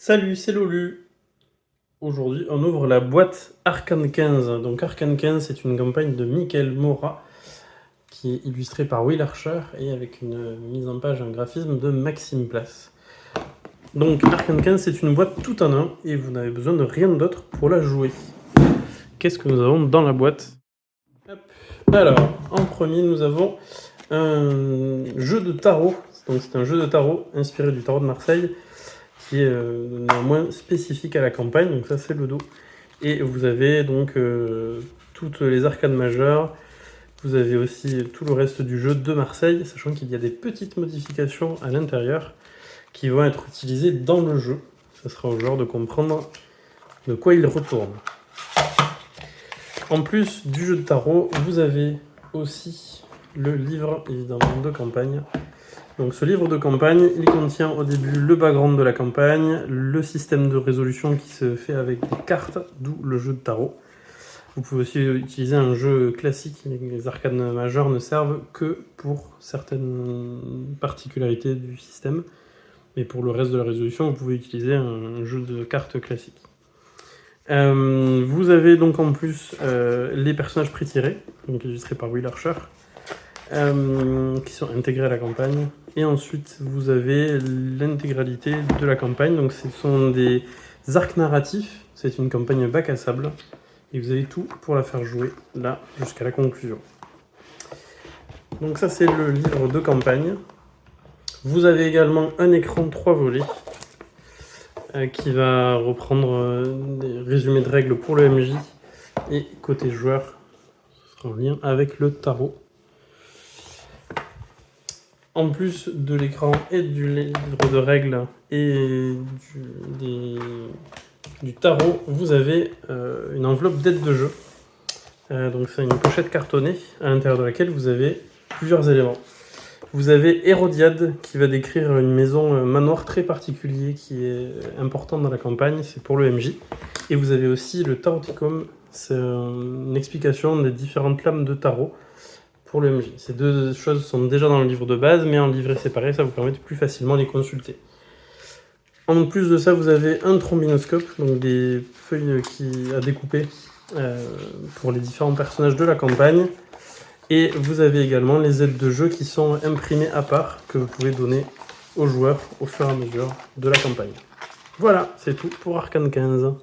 Salut, c'est Lolu. Aujourd'hui, on ouvre la boîte Arcane 15. Donc Arcane 15, c'est une campagne de Michael Mora qui est illustrée par Will Archer et avec une mise en page, un graphisme de Maxime Place. Donc Arcane 15, c'est une boîte tout en un et vous n'avez besoin de rien d'autre pour la jouer. Qu'est-ce que nous avons dans la boîte? Hop. Alors, en premier, nous avons un jeu de tarot. Donc c'est un jeu de tarot inspiré du tarot de Marseille, qui est néanmoins spécifique à la campagne, donc ça c'est le dos. Et vous avez donc toutes les arcanes majeures, vous avez aussi tout le reste du jeu de Marseille, sachant qu'il y a des petites modifications à l'intérieur qui vont être utilisées dans le jeu. Ça sera au joueur de comprendre de quoi il retourne. En plus du jeu de tarot, vous avez aussi le livre évidemment de campagne. Donc ce livre de campagne, il contient au début le background de la campagne, le système de résolution qui se fait avec des cartes, d'où le jeu de tarot. Vous pouvez aussi utiliser un jeu classique, les arcanes majeures ne servent que pour certaines particularités du système. Mais pour le reste de la résolution, vous pouvez utiliser un jeu de cartes classique. Vous avez donc en plus les personnages pré-tirés, donc illustrés par Will Archer, qui sont intégrés à la campagne. Et ensuite, vous avez l'intégralité de la campagne. Donc, ce sont des arcs narratifs. C'est une campagne bac à sable. Et vous avez tout pour la faire jouer, là, jusqu'à la conclusion. Donc ça, c'est le livre de campagne. Vous avez également un écran 3 volets qui va reprendre des résumés de règles pour le MJ. Et côté joueur, ce sera en lien avec le tarot. En plus de l'écran et du livre de règles et du tarot, vous avez une enveloppe d'aide de jeu. Donc c'est une pochette cartonnée à l'intérieur de laquelle vous avez plusieurs éléments. Vous avez Hérodiade qui va décrire une maison manoir très particulier qui est important dans la campagne, c'est pour le MJ. Et vous avez aussi le Taroticum, c'est une explication des différentes lames de tarot pour le MJ. Ces deux choses sont déjà dans le livre de base, mais en livret séparé, ça vous permet de plus facilement les consulter. En plus de ça, vous avez un trombinoscope, donc des feuilles à découper pour les différents personnages de la campagne. Et vous avez également les aides de jeu qui sont imprimées à part, que vous pouvez donner aux joueurs au fur et à mesure de la campagne. Voilà, c'est tout pour Arcane 15.